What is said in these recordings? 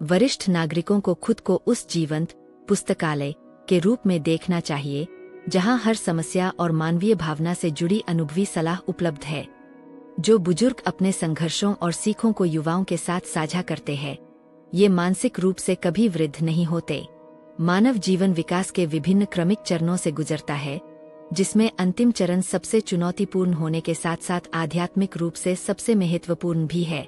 वरिष्ठ नागरिकों को खुद को उस जीवंत पुस्तकालय के रूप में देखना चाहिए जहां हर समस्या और मानवीय भावना से जुड़ी अनुभवी सलाह उपलब्ध है। जो बुजुर्ग अपने संघर्षों और सीखों को युवाओं के साथ साझा करते हैं, ये मानसिक रूप से कभी वृद्ध नहीं होते। मानव जीवन विकास के विभिन्न क्रमिक चरणों से गुजरता है, जिसमें अंतिम चरण सबसे चुनौतीपूर्ण होने के साथ साथ आध्यात्मिक रूप से सबसे महत्वपूर्ण भी है।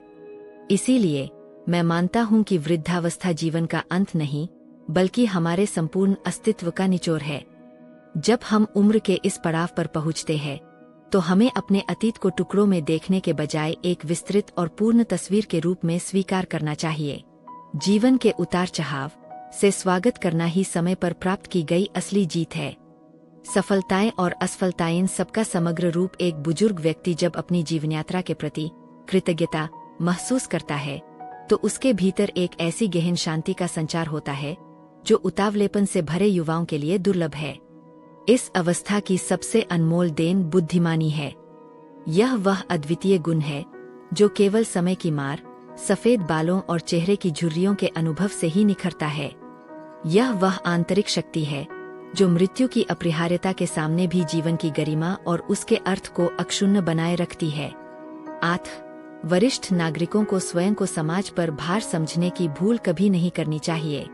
इसीलिए मैं मानता हूं कि वृद्धावस्था जीवन का अंत नहीं, बल्कि हमारे संपूर्ण अस्तित्व का निचोड़ है। जब हम उम्र के इस पड़ाव पर पहुंचते हैं, तो हमें अपने अतीत को टुकड़ों में देखने के बजाय एक विस्तृत और पूर्ण तस्वीर के रूप में स्वीकार करना चाहिए। जीवन के उतार चढ़ाव से स्वागत करना ही समय पर प्राप्त की गई असली जीत है। सफलताएं और असफलताएं सबका समग्र रूप एक बुजुर्ग व्यक्ति जब अपनी जीवन यात्रा के प्रति कृतज्ञता महसूस करता है, तो उसके भीतर एक ऐसी गहन शांति का संचार होता है जो उतावलेपन से भरे युवाओं के लिए दुर्लभ है। इस अवस्था की सबसे अनमोल देन बुद्धिमानी है। यह वह अद्वितीय गुण है जो केवल समय की मार, सफेद बालों और चेहरे की झुर्रियों के अनुभव से ही निखरता है। यह वह आंतरिक शक्ति है जो मृत्यु की अपरिहार्यता के सामने भी जीवन की गरिमा और उसके अर्थ को अक्षुण्ण बनाए रखती है। वरिष्ठ नागरिकों को स्वयं को समाज पर भार समझने की भूल कभी नहीं करनी चाहिए।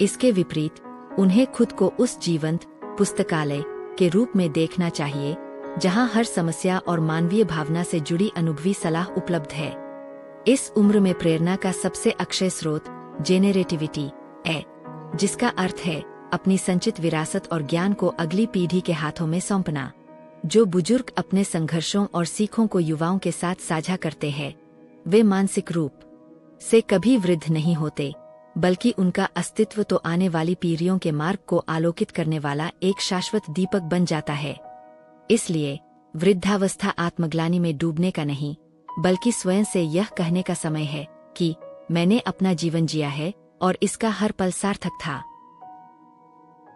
इसके विपरीत उन्हें खुद को उस जीवंत पुस्तकालय के रूप में देखना चाहिए जहां हर समस्या और मानवीय भावना से जुड़ी अनुभवी सलाह उपलब्ध है। इस उम्र में प्रेरणा का सबसे अक्षय स्रोत जेनेरेटिविटी है, जिसका अर्थ है अपनी संचित विरासत और ज्ञान को अगली पीढ़ी के हाथों में सौंपना। जो बुजुर्ग अपने संघर्षों और सीखों को युवाओं के साथ साझा करते हैं, वे मानसिक रूप से कभी वृद्ध नहीं होते, बल्कि उनका अस्तित्व तो आने वाली पीढ़ियों के मार्ग को आलोकित करने वाला एक शाश्वत दीपक बन जाता है। इसलिए वृद्धावस्था आत्मग्लानि में डूबने का नहीं, बल्कि स्वयं से यह कहने का समय है कि मैंने अपना जीवन जिया है और इसका हर पल सार्थक था।